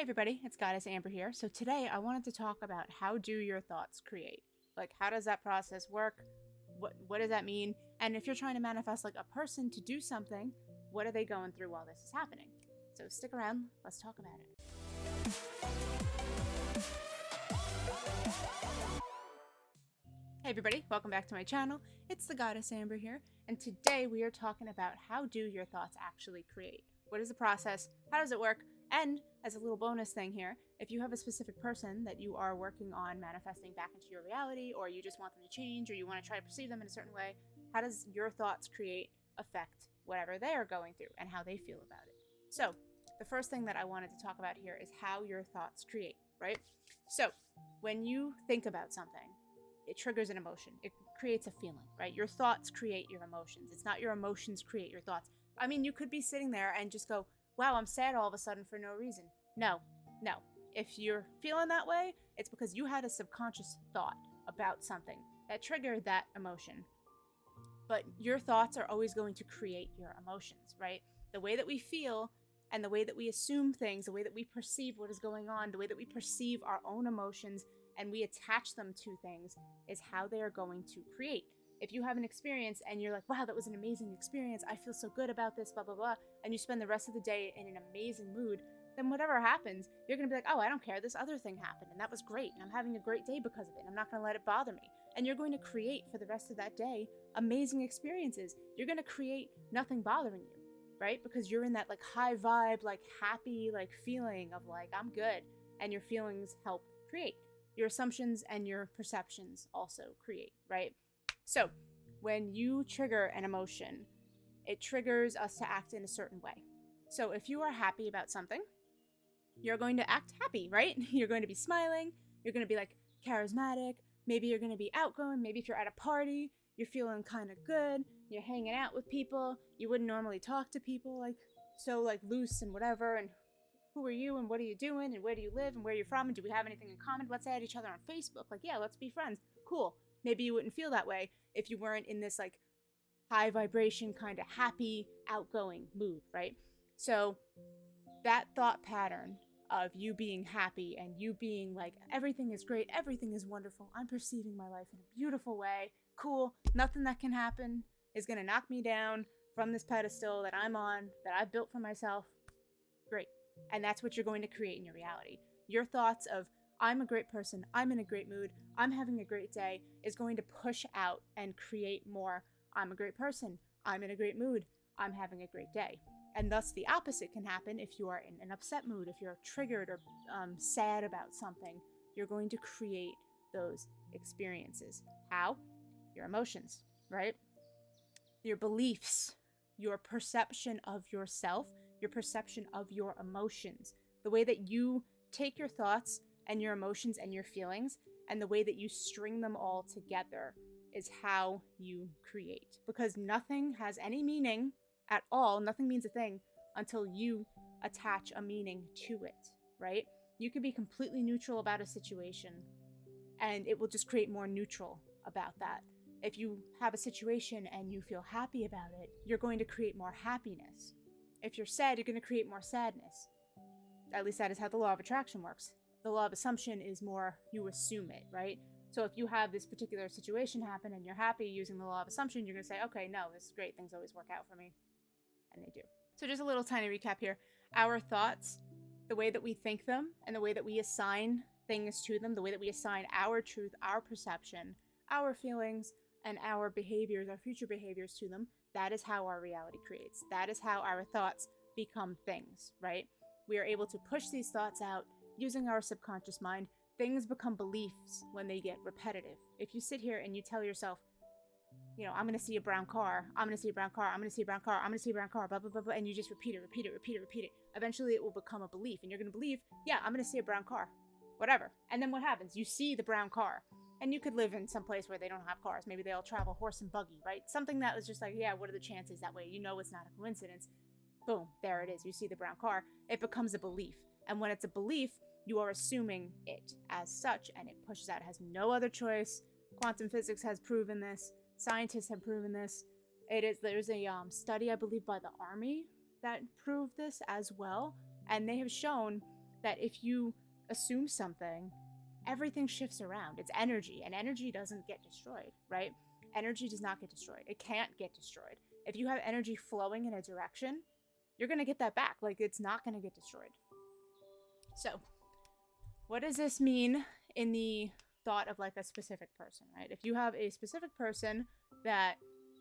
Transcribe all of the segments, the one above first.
everybody, it's Goddess Amber here. So today I wanted to talk about how do your thoughts create? Like, how does that process work? What does that mean? And if you're trying to manifest like a person to do something, what are they going through while this is happening? So stick around, let's talk about it. Hey everybody, welcome back to my channel. It's the Goddess Amber here, and today we are talking about how do your thoughts actually create? What is the process? How does it work? And as a little bonus thing here, if you have a specific person that you are working on manifesting back into your reality, or you just want them to change, or you want to try to perceive them in a certain way, how does your thoughts create affect whatever they are going through and how they feel about it? So the first thing that I wanted to talk about here is how your thoughts create, right? So when you think about something, it triggers an emotion. It creates a feeling, right? Your thoughts create your emotions. It's not your emotions create your thoughts. I mean, you could be sitting there and just go, wow, I'm sad all of a sudden for no reason. No. If you're feeling that way, it's because you had a subconscious thought about something that triggered that emotion. But your thoughts are always going to create your emotions, right? The way that we feel and the way that we assume things, the way that we perceive what is going on, the way that we perceive our own emotions and we attach them to things is how they are going to create. If you have an experience and you're like, wow, that was an amazing experience, I feel so good about this, blah, blah, blah, and you spend the rest of the day in an amazing mood, then whatever happens, you're going to be like, oh, I don't care, this other thing happened, and that was great, and I'm having a great day because of it, and I'm not going to let it bother me. And you're going to create for the rest of that day amazing experiences. You're going to create nothing bothering you, right? Because you're in that like high vibe, like happy, like feeling of like, I'm good, and your feelings help create. Your assumptions and your perceptions also create, right? So when you trigger an emotion, it triggers us to act in a certain way. So if you are happy about something, you're going to act happy, right? You're going to be smiling. You're going to be like charismatic. Maybe you're going to be outgoing. Maybe if you're at a party, you're feeling kind of good. You're hanging out with people. You wouldn't normally talk to people like so like loose and whatever. And who are you and what are you doing and where do you live and where you're from and do we have anything in common? Let's add each other on Facebook. Like, yeah, let's be friends. Cool. Maybe you wouldn't feel that way if you weren't in this like high vibration, kind of happy, outgoing mood, right? So that thought pattern of you being happy and you being like, everything is great, everything is wonderful, I'm perceiving my life in a beautiful way, cool, nothing that can happen is going to knock me down from this pedestal that I'm on, that I built for myself, great. And that's what you're going to create in your reality. Your thoughts of, I'm a great person, I'm in a great mood, I'm having a great day, is going to push out and create more, I'm a great person, I'm in a great mood, I'm having a great day. And thus the opposite can happen if you are in an upset mood, if you're triggered or sad about something, you're going to create those experiences. How? Your emotions, right? Your beliefs, your perception of yourself, your perception of your emotions, the way that you take your thoughts and your emotions and your feelings and the way that you string them all together is how you create. Because nothing has any meaning at all, nothing means a thing until you attach a meaning to it, right? You can be completely neutral about a situation and it will just create more neutral about that. If you have a situation and you feel happy about it, you're going to create more happiness. If you're sad, you're going to create more sadness. At least that is how the law of attraction works. The law of assumption is more you assume it, right? So if you have this particular situation happen and you're happy using the law of assumption, you're going to say, okay, no, this is great. Things always work out for me. And they do. So just a little tiny recap here. Our thoughts, the way that we think them and the way that we assign things to them, the way that we assign our truth, our perception, our feelings, and our behaviors, our future behaviors to them, that is how our reality creates. That is how our thoughts become things, right? We are able to push these thoughts out using our subconscious mind. Things become beliefs when they get repetitive. If you sit here and you tell yourself, you know, I'm going to see a brown car, I'm going to see a brown car, I'm going to see a brown car, I'm going to see a brown car, blah, blah, blah, blah, and you just repeat it. Eventually it will become a belief and you're going to believe, yeah, I'm going to see a brown car, whatever. And then what happens? You see the brown car. And you could live in some place where they don't have cars. Maybe they all travel horse and buggy, right? Something that was just like, yeah, what are the chances? That way you know it's not a coincidence. Boom, there it is. You see the brown car. It becomes a belief. And when it's a belief, you are assuming it as such, and it pushes out. It has no other choice. Quantum physics has proven this. Scientists have proven this. There's a study, I believe, by the Army that proved this as well. And they have shown that if you assume something, everything shifts around. It's energy, and energy doesn't get destroyed, right? Energy does not get destroyed. It can't get destroyed. If you have energy flowing in a direction, you're going to get that back. Like, it's not going to get destroyed. So, what does this mean in the thought of like a specific person, right? If you have a specific person that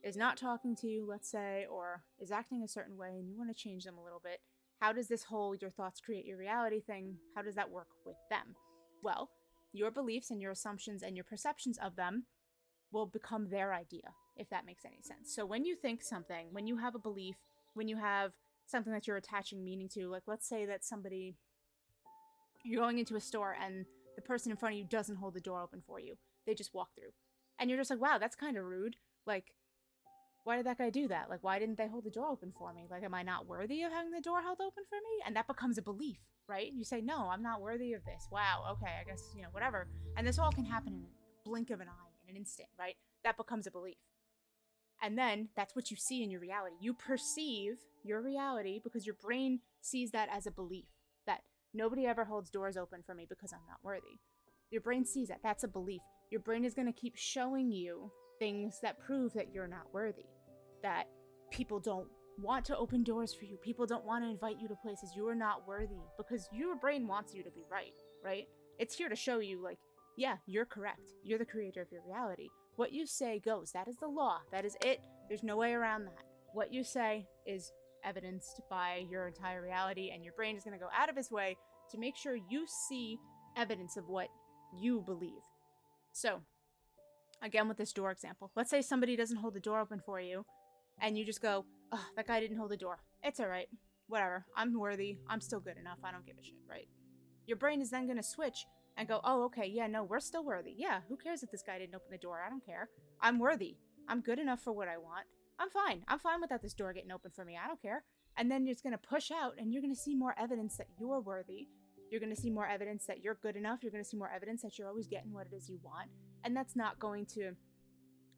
is not talking to you, let's say, or is acting a certain way and you want to change them a little bit, how does this whole your thoughts create your reality thing, how does that work with them? Well, your beliefs and your assumptions and your perceptions of them will become their idea, if that makes any sense. So when you think something, when you have a belief, when you have something that you're attaching meaning to, like let's say that you're going into a store and the person in front of you doesn't hold the door open for you. They just walk through. And you're just like, wow, that's kind of rude. Like, why did that guy do that? Like, why didn't they hold the door open for me? Like, am I not worthy of having the door held open for me? And that becomes a belief, right? You say, no, I'm not worthy of this. Wow, okay, I guess, whatever. And this all can happen in a blink of an eye, in an instant, right? That becomes a belief. And then that's what you see in your reality. You perceive your reality because your brain sees that as a belief, that nobody ever holds doors open for me because I'm not worthy. Your brain sees that. That's a belief. Your brain is going to keep showing you things that prove that you're not worthy, that people don't want to open doors for you. People don't want to invite you to places. You are not worthy because your brain wants you to be right, right? It's here to show you, like, yeah, you're correct. You're the creator of your reality. What you say goes. That is the law. That is it. There's no way around that. What you say is evidenced by your entire reality, and your brain is going to go out of its way to make sure you see evidence of what you believe. So, again, with this door example, let's say somebody doesn't hold the door open for you, and you just go, oh, that guy didn't hold the door. It's all right. Whatever. I'm worthy. I'm still good enough. I don't give a shit, right? Your brain is then going to switch and go, oh, okay, yeah, no, we're still worthy. Yeah, who cares if this guy didn't open the door? I don't care. I'm worthy. I'm good enough for what I want. I'm fine. I'm fine without this door getting open for me. I don't care. And then it's going to push out, and you're going to see more evidence that you're worthy. You're going to see more evidence that you're good enough. You're going to see more evidence that you're always getting what it is you want. And that's not going to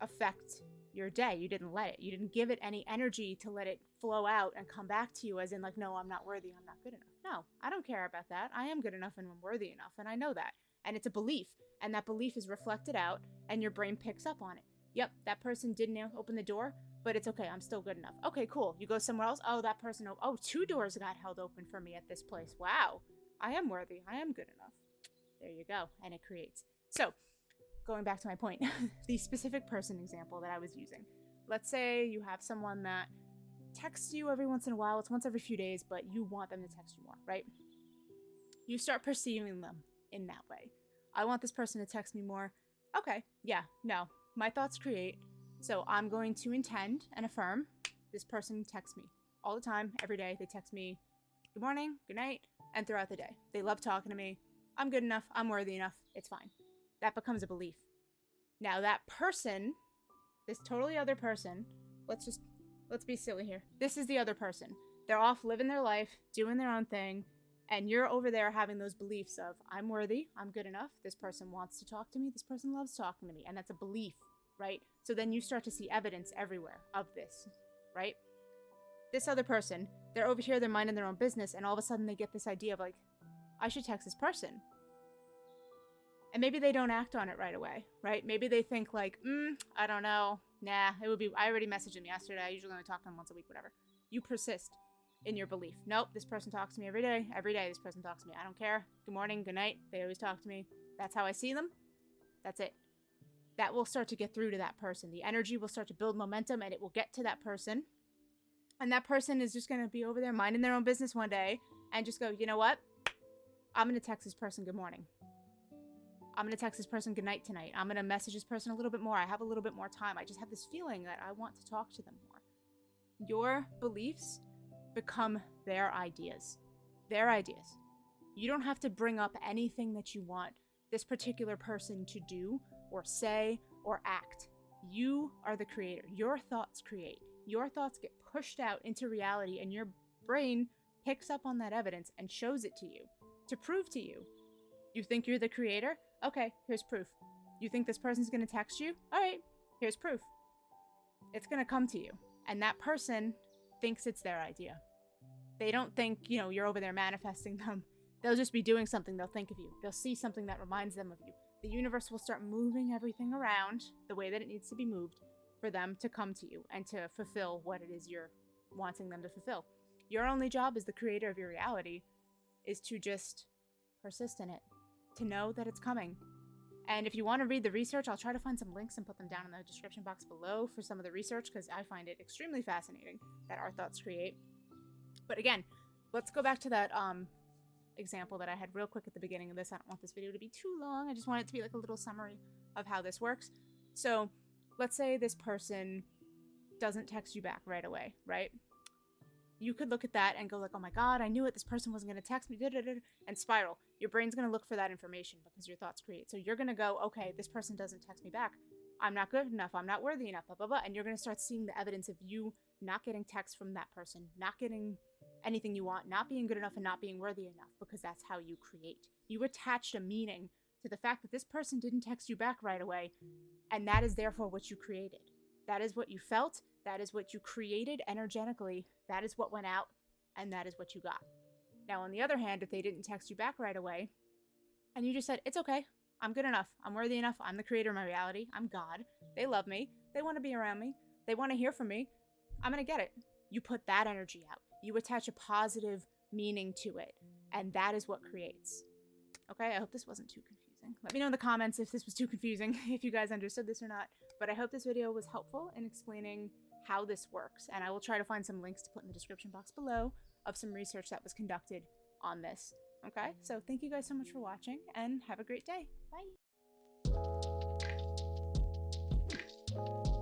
affect your day. You didn't let it. You didn't give it any energy to let it flow out and come back to you as in like, no, I'm not worthy. I'm not good enough. No, I don't care about that. I am good enough and I'm worthy enough. And I know that. And it's a belief. And that belief is reflected out and your brain picks up on it. Yep, that person didn't open the door, but it's okay. I'm still good enough. Okay, cool. You go somewhere else. Oh, that person. Oh, 2 doors got held open for me at this place. Wow. I am worthy. I am good enough. There you go. And it creates. So, going back to my point, the specific person example that I was using. Let's say you have someone that texts you every once in a while. It's once every few days, but you want them to text you more, right? You start perceiving them in that way. I want this person to text me more. Okay, yeah, no. My thoughts create. So I'm going to intend and affirm this person texts me all the time, every day. They text me good morning, good night, and throughout the day. They love talking to me. I'm good enough. I'm worthy enough. It's fine. That becomes a belief. Now that person, this totally other person, let's be silly here. This is the other person. They're off living their life, doing their own thing, and you're over there having those beliefs of, I'm worthy, I'm good enough, this person wants to talk to me, this person loves talking to me, and that's a belief, right? So then you start to see evidence everywhere of this, right? This other person, they're over here, they're minding their own business, and all of a sudden they get this idea of like, I should text this person. And maybe they don't act on it right away, right? Maybe they think like, I don't know. Nah, I already messaged him yesterday. I usually only talk to him once a week, whatever. You persist in your belief. Nope, this person talks to me every day. Every day this person talks to me. I don't care. Good morning, good night. They always talk to me. That's how I see them. That's it. That will start to get through to that person. The energy will start to build momentum and it will get to that person. And that person is just going to be over there minding their own business one day and just go, you know what? I'm going to text this person good morning. I'm going to text this person good night tonight. I'm going to message this person a little bit more. I have a little bit more time. I just have this feeling that I want to talk to them more. Your beliefs become their ideas. Their ideas. You don't have to bring up anything that you want this particular person to do or say or act. You are the creator. Your thoughts create. Your thoughts get pushed out into reality and your brain picks up on that evidence and shows it to you to prove to you. You think you're the creator? Okay, here's proof. You think this person's going to text you? All right, here's proof. It's going to come to you. And that person thinks it's their idea. They don't think, you're over there manifesting them. They'll just be doing something, they'll think of you. They'll see something that reminds them of you. The universe will start moving everything around the way that it needs to be moved for them to come to you and to fulfill what it is you're wanting them to fulfill. Your only job as the creator of your reality is to just persist in it, to know that it's coming. And if you want to read the research, I'll try to find some links and put them down in the description box below for some of the research, because I find it extremely fascinating that our thoughts create. But again, let's go back to that example that I had real quick at the beginning of this. I don't want this video to be too long. I just want it to be like a little summary of how this works. So let's say this person doesn't text you back right away, right? You could look at that and go like, oh my God, I knew it. This person wasn't going to text me, and spiral. Your brain's going to look for that information because your thoughts create. So you're going to go, okay, this person doesn't text me back. I'm not good enough. I'm not worthy enough, blah, blah, blah. And you're going to start seeing the evidence of you not getting text from that person, not getting anything you want, not being good enough, and not being worthy enough, because that's how you create. You attached a meaning to the fact that this person didn't text you back right away, and that is therefore what you created. That is what you felt. That is what you created energetically. That is what went out, and that is what you got. Now, on the other hand, if they didn't text you back right away, and you just said, it's okay, I'm good enough, I'm worthy enough, I'm the creator of my reality, I'm God, they love me, they want to be around me, they want to hear from me, I'm going to get it. You put that energy out. You attach a positive meaning to it, and that is what creates. Okay, I hope this wasn't too confusing. Let me know in the comments if this was too confusing, if you guys understood this or not. But I hope this video was helpful in explaining how this works, and I will try to find some links to put in the description box below of some research that was conducted on this. Okay, so thank you guys so much for watching, and have a great day. Bye.